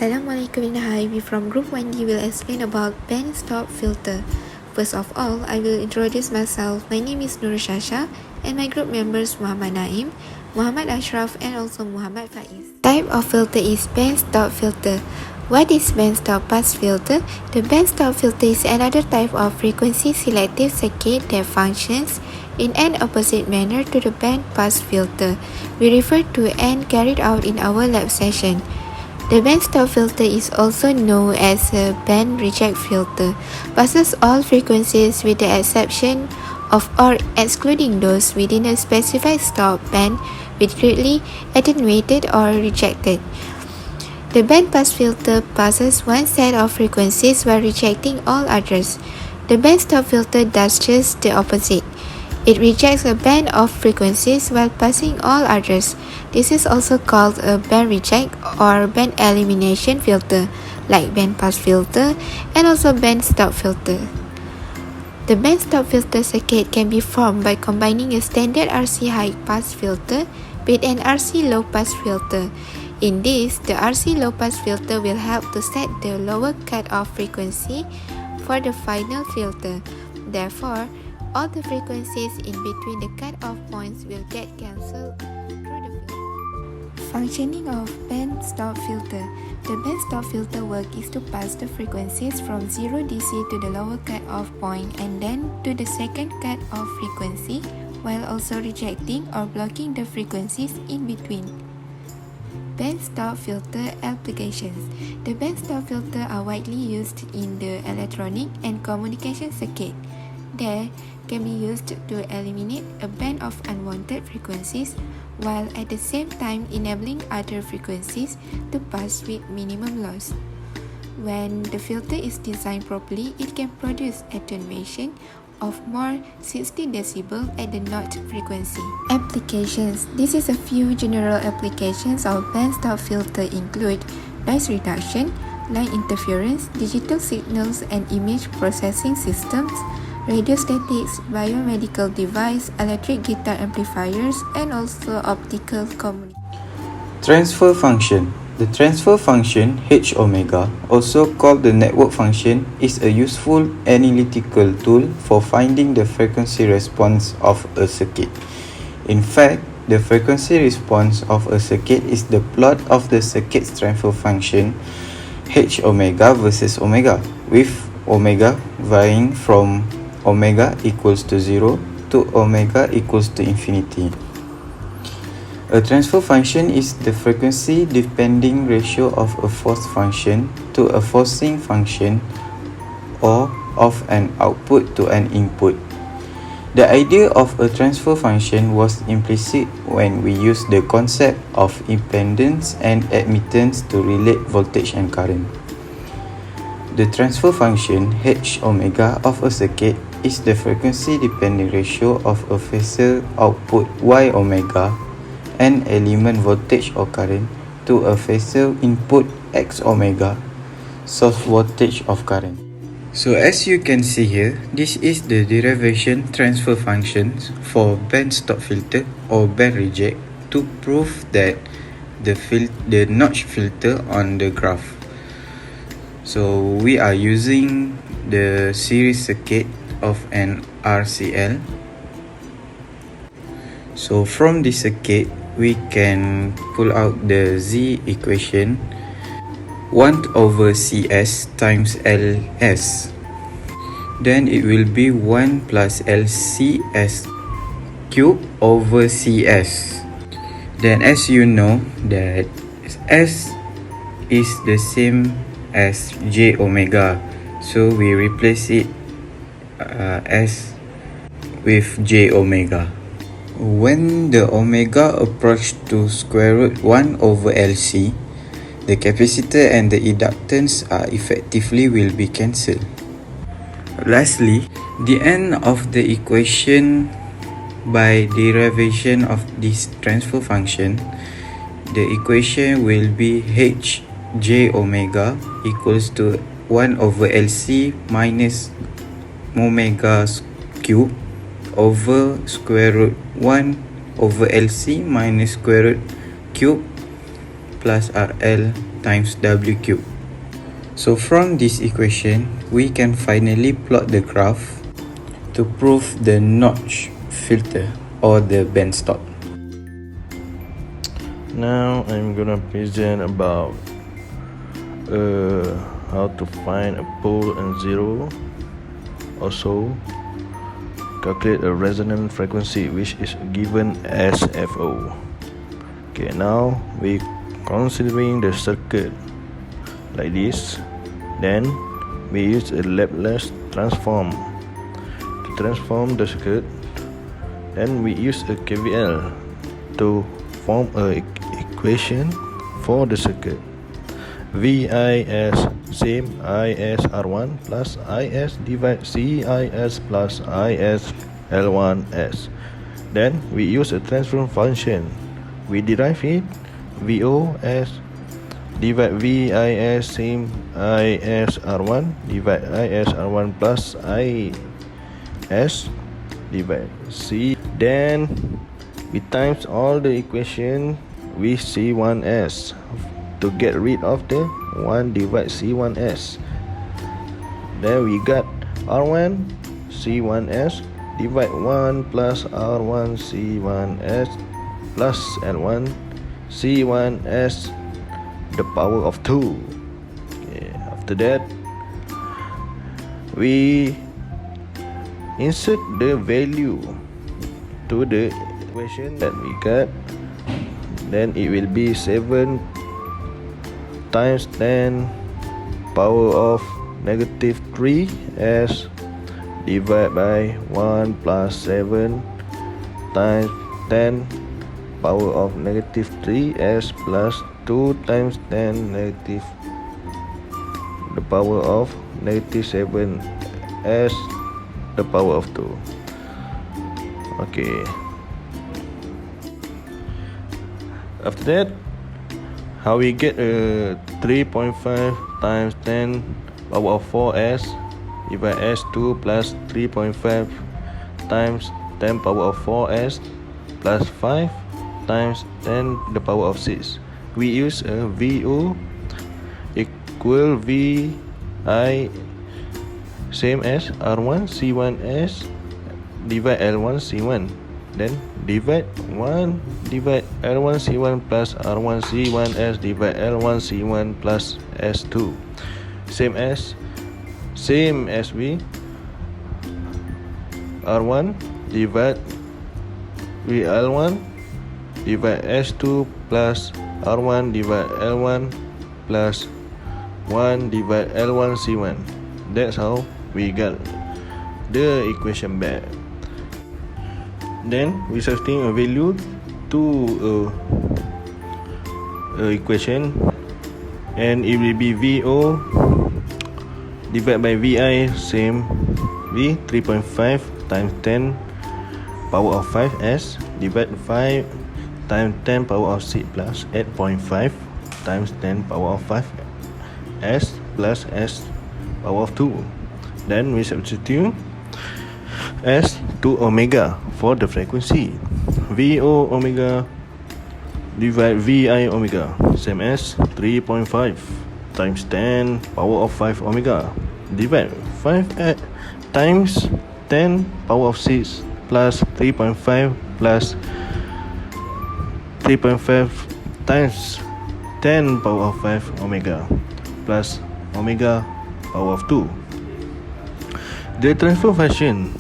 Assalamualaikum and hi, we from group 1D will explain about band stop filter. First of all, I will introduce myself. My name is NURUL and my group members MOHAMMAD NAIM, MOHAMMAD Asyraf and also MOHAMMAD FAIZ. Type of filter is band stop filter. What is band stop pass filter? The band stop filter is another type of frequency selective circuit that functions in an opposite manner to the band pass filter. We refer to and carried out in our lab session. The band stop filter is also known as a band reject filter. Passes all frequencies with the exception of or excluding those within a specified stop band with greatly attenuated or rejected. The band pass filter passes one set of frequencies while rejecting all others. The band stop filter does just the opposite. It rejects a band of frequencies while passing all others. This is also called a band reject or band elimination filter, like band pass filter and also band stop filter. The band stop filter circuit can be formed by combining a standard RC high pass filter with an RC low pass filter. In this, the RC low pass filter will help to set the lower cutoff frequency for the final filter. Therefore, all the frequencies in between the cutoff points will get cancelled through the filter. Functioning of band stop filter. The band stop filter work is to pass the frequencies from 0 DC to the lower cutoff point and then to the second cutoff frequency while also rejecting or blocking the frequencies in between. Band stop filter applications. The band stop filter are widely used in the electronic and communication circuit. They can be used to eliminate a band of unwanted frequencies while at the same time enabling other frequencies to pass with minimum loss. When the filter is designed properly, it can produce attenuation of more 60 decibel at the naught frequency. Applications. This is a few general applications of band stop filter include noise reduction, line interference, digital signals and image processing systems, radio statics, biomedical device, electric guitar amplifiers, and also optical communication. Transfer function. The transfer function H omega, also called the network function, is a useful analytical tool for finding the frequency response of a circuit. In fact, the frequency response of a circuit is the plot of the circuit's transfer function H omega versus omega, with omega varying from omega equals to 0 to omega equals to infinity. A transfer function is the frequency-depending ratio of a force function to a forcing function or of an output to an input. The idea of a transfer function was implicit when we used the concept of impedance and admittance to relate voltage and current. The transfer function H omega of a circuit is the frequency-depending ratio of a phasor output Y omega an element voltage or current to a phasor input X omega source voltage of current. So as you can see here, this is the derivation transfer functions for band stop filter or band reject to prove that the notch filter on the graph. So we are using the series circuit of an RCL. So from this circuit, we can pull out the Z equation 1 over CS times LS. Then it will be 1 plus LCS cube over CS. Then as you know that S is the same as J omega, so we replace it S with J omega. When the omega approach to square root 1 over LC, the capacitor and the inductance are effectively will be cancelled. Lastly, the end of the equation by derivation of this transfer function, the equation will be H J omega equals to 1 over LC minus omega cube over square root 1 over LC minus square root cube plus RL times W cube. So from this equation, we can finally plot the graph to prove the notch filter or the band stop. Now I'm gonna present about how to find a pole and zero. Also calculate a resonant frequency which is given as FO. Okay, now we considering the circuit like this. Then we use a Laplace transform to transform the circuit. Then we use a KVL to form a equation for the circuit. VI as same I as R1 plus IS divide CIS plus IS L1S. Then we use a transfer function. We derive it VO as divide VIS same IS R1 divide IS R1 plus IS divide C. Then we times all the equation with C1S to get rid of the 1 divide C1S. Then we got R1 C1S divide 1 plus R1 C1S plus L1 C1S the power of 2. Okay, after that we insert the value to the equation that we got. Then it will be 7 times 10 power of negative 3 s divided by 1 plus 7 times 10 power of negative 3s plus 2 times 10 negative the power of negative 7s the power of 2. Okay, after that how we get a 3.5 times 10 power of 4s divided s2 plus 3.5 times 10 power of 4s plus 5 times 10 the power of 6. We use a VO equal VI same as R1 C1S divide L1 C1. Then divide 1 divide L1 C1 plus R1 C1S divide L1 C1 plus S2. Same as we R1 divide VL1 divide S2 plus R1 divide L1 plus 1 divide L1 C1. That's how we got the equation back. Then we substitute a value to equation, and it will be VO divided by VI same V 3.5 times 10 power of 5s divide 5 times 10 power of 6 plus 8.5 times 10 power of 5 s plus s power of 2. Then we substitute s to omega for the frequency. VO omega divide VI omega same as 3.5 times 10 power of 5 omega divide 5 times 10 power of 6 plus 3.5 plus 3.5 times 10 power of 5 omega plus omega power of 2. The transfer function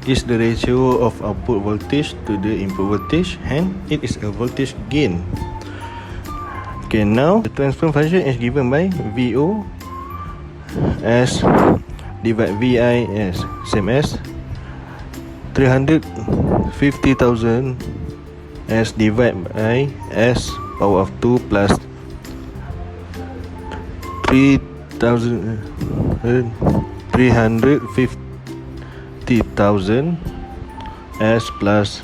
is the ratio of output voltage to the input voltage, and it is a voltage gain. Okay, now the transfer function is given by VO as divide VI as same as 350,000 as divided by S power of 2 plus 350,000 S plus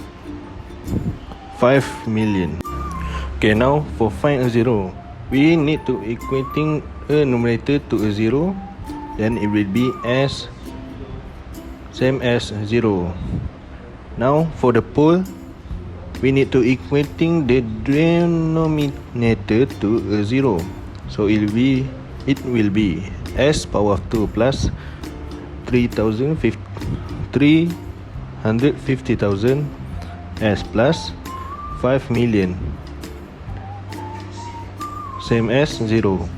5 million. Okay, now for find a zero, we need to equating a numerator to a zero, then it will be S same as 0. Now for the pole, we need to equating the denominator to a 0. So it will be s power of 2 plus 350,000 s plus 5 million, same as 0.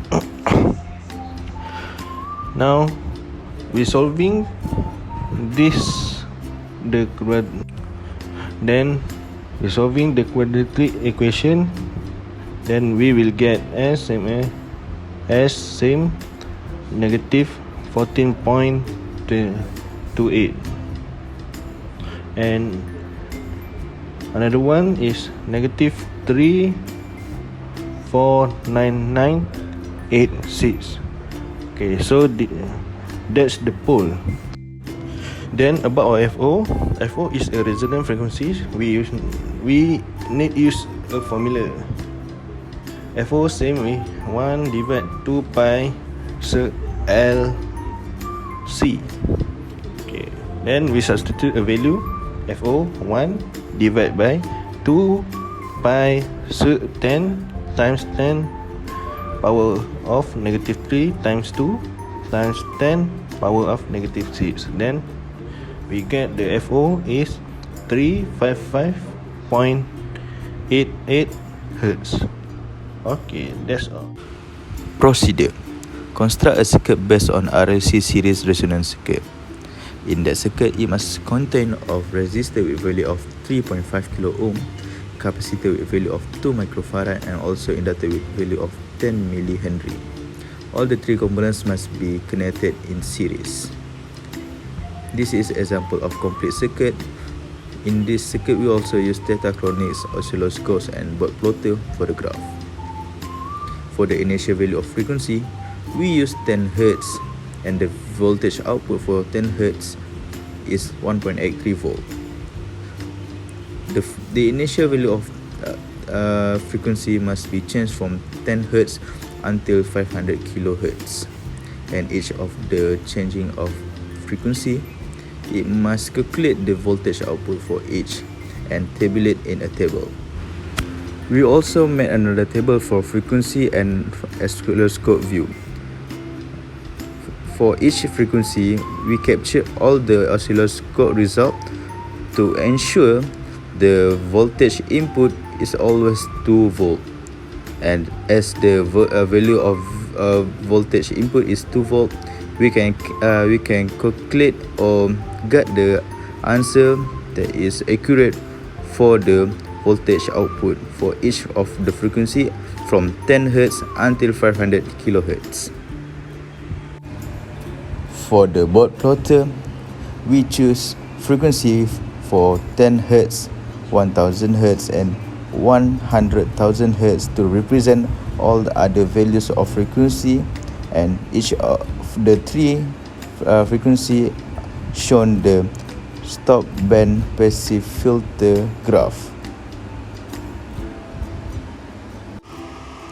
Now we solving this then we solving the quadratic equation, then we will get s same negative 14.28, and another one is negative 3,49986. Okay, so that's the pole. Then about our FO is a resonant frequency. We need use a formula. FO same way 1 divided 2 pi LC. Okay, then we substitute a value FO 1 divided by 2 pi 10 times 10 power of negative 3 times 2 times 10 power of negative 6. Then we get the FO is 355.88 Hertz. Okay, that's all. Procedure. Construct a circuit based on RLC series resonance circuit. In that circuit, it must contain of resistor with value of 3.5 kilo ohm, capacitor with value of 2 microfarad, and also inductor with value of 10 millihenry. All the three components must be connected in series. This is example of complete circuit. In this circuit, we also use tetachronics, oscilloscopes, and buck plotter for the graph. For the initial value of frequency, we use 10 Hz, and the voltage output for 10 Hz is 1.83 volt. The initial value of frequency must be changed from 10 Hz until 500 kHz, and each of the changing of frequency, it must calculate the voltage output for each and tabulate in a table. We also made another table for frequency and oscilloscope view. For each frequency, we capture all the oscilloscope result to ensure the voltage input is always 2 volt, and as the value of voltage input is 2 volt, we can calculate or get the answer that is accurate for the voltage output for each of the frequency from 10 Hz until 500 kHz. For the board plotter, we choose frequency for 10 Hz, 1000 Hz, and 100,000 Hz to represent all the other values of frequency, and each of the three frequency shown the stop band passive filter graph.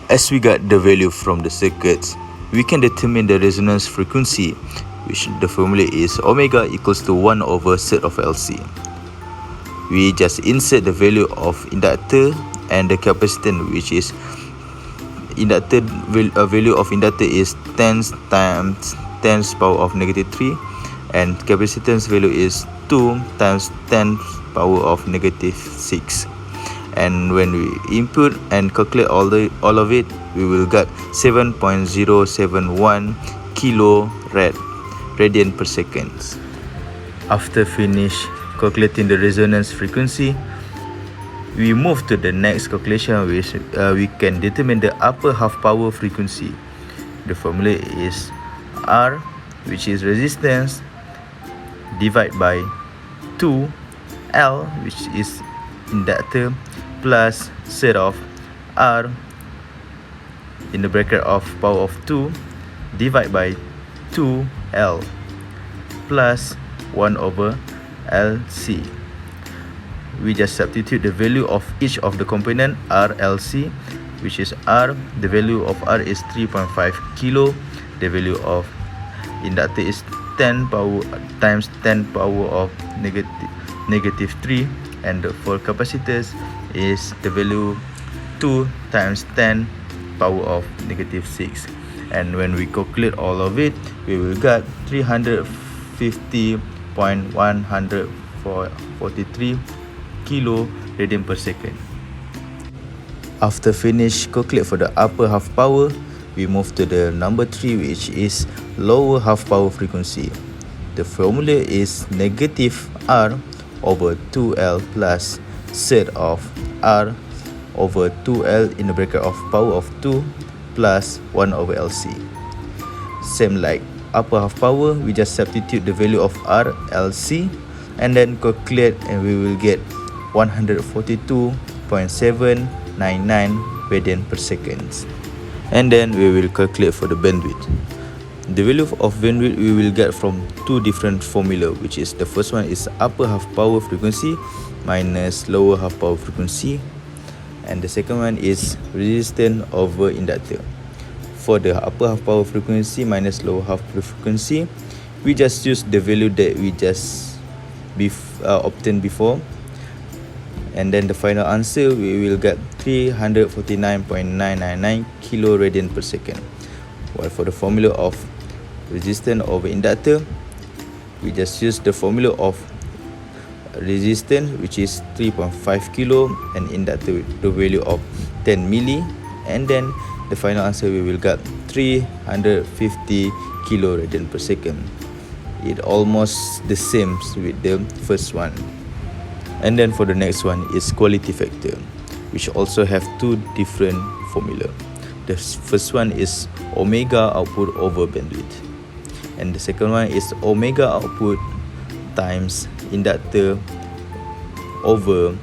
As we got the value from the circuits, we can determine the resonance frequency, which the formula is omega equals to 1 over set of LC. We just insert the value of inductor and the capacitance, which is inductor value of inductor is 10 times 10 power of negative 3, and capacitance value is 2 times 10 power of negative 6. And when we input and calculate all of it, we will get 7.071 kilo radian per second. After finish calculating the resonance frequency, we move to the next calculation, which we can determine the upper half power frequency. The formula is R, which is resistance, divided by 2 L, which is inductor, plus set of R in the bracket of power of 2 divided by 2L plus 1 over LC. We just substitute the value of each of the component RLC, which is R, the value of R is 3.5 kilo, the value of inductor is 10 power times 10 power of negative 3, and for capacitors is the value 2 times 10 power of negative 6, and when we calculate all of it, we will get 350.143 kilo radian per second. After finish calculate for the upper half power, we move to the number 3, which is lower half power frequency. The formula is negative R over 2L plus set of R over 2L in the bracket of power of 2 plus 1 over LC. Same like upper half power, we just substitute the value of R, LC, and then calculate, and we will get 142.799 radian per second. And then we will calculate for the bandwidth. The value of bandwidth we will get from two different formula, which is the first one is upper half power frequency minus lower half power frequency, and the second one is resistance over inductor. For the upper half power frequency minus lower half power frequency, we just use the value that we just obtained before, and then the final answer we will get 349.999 kilo radian per second. While for the formula of resistance over inductor, we just use the formula of resistance, which is 3.5 kilo, and inductor with the value of 10 milli, and then the final answer we will get 350 kilo radian per second. It almost the same with the first one. And then for the next one is quality factor, which also have two different formula. The first one is omega output over bandwidth, and the second one is omega output times inductor over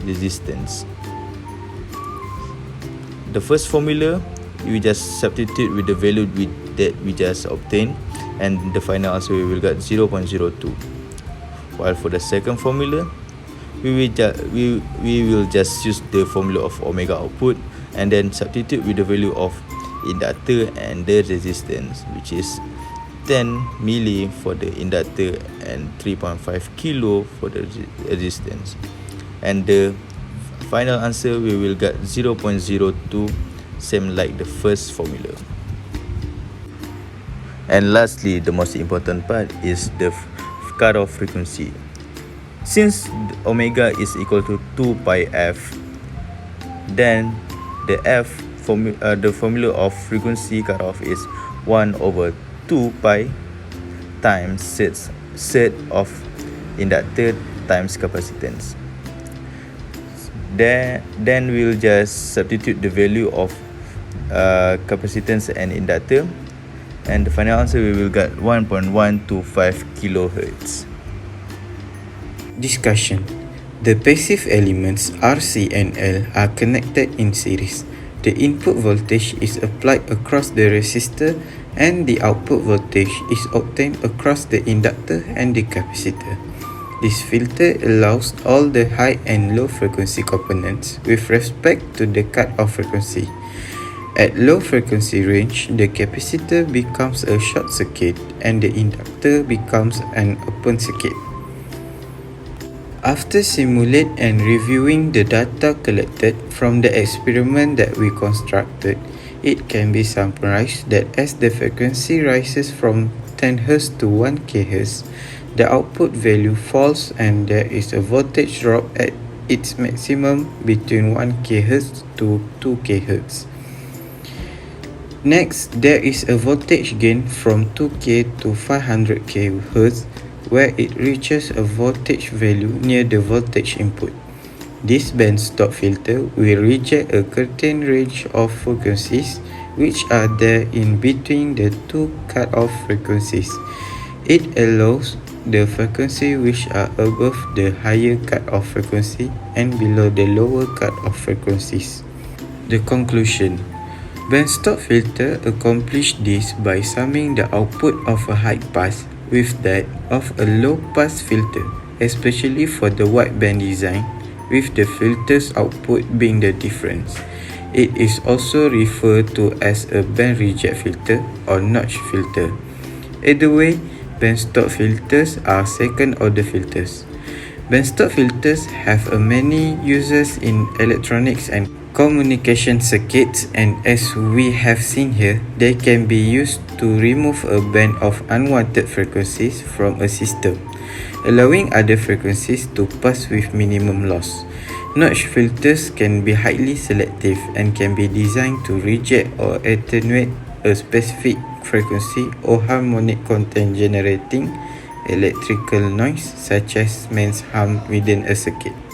resistance. The first formula we just substitute with the value that we just obtained, and the final answer we will get 0.02. While for the second formula, we will just use the formula of omega output and then substitute with the value of inductor and the resistance, which is 10 milli for the inductor and 3.5 kilo for the resistance, and the final answer we will get 0.02, same like the first formula. And lastly, the most important part is the cutoff frequency. Since omega is equal to 2 pi f, then the formula of frequency cutoff is 1 over 2 pi times set of inductor times capacitance. Then we'll just substitute the value of capacitance and inductor, and the final answer we will get 1.125 kilohertz. Discussion. The passive elements RC and L are connected in series. The input voltage is applied across the resistor and the output voltage is obtained across the inductor and the capacitor. This filter allows all the high and low frequency components with respect to the cut-off frequency. At low frequency range, the capacitor becomes a short circuit and the inductor becomes an open circuit. After simulate and reviewing the data collected from the experiment that we constructed, it can be summarized that as the frequency rises from 10 Hz to 1 kHz, the output value falls and there is a voltage drop at its maximum between 1 kHz to 2 kHz. Next, there is a voltage gain from 2K to 500 kHz, where it reaches a voltage value near the voltage input. This band stop filter will reject a certain range of frequencies which are there in between the two cut-off frequencies. It allows the frequency which are above the higher cut-off frequency and below the lower cut-off frequencies. The conclusion. Band stop filter accomplish this by summing the output of a high pass with that of a low pass filter, especially for the wideband design, with the filter's output being the difference. It is also referred to as a band reject filter or notch filter. Either way, band stop filters are second order filters. Bandstop filters have many uses in electronics and communication circuits, and as we have seen here, they can be used to remove a band of unwanted frequencies from a system, allowing other frequencies to pass with minimum loss. Notch filters can be highly selective and can be designed to reject or attenuate a specific frequency or harmonic content, generating electrical noise such as means harm within a circuit.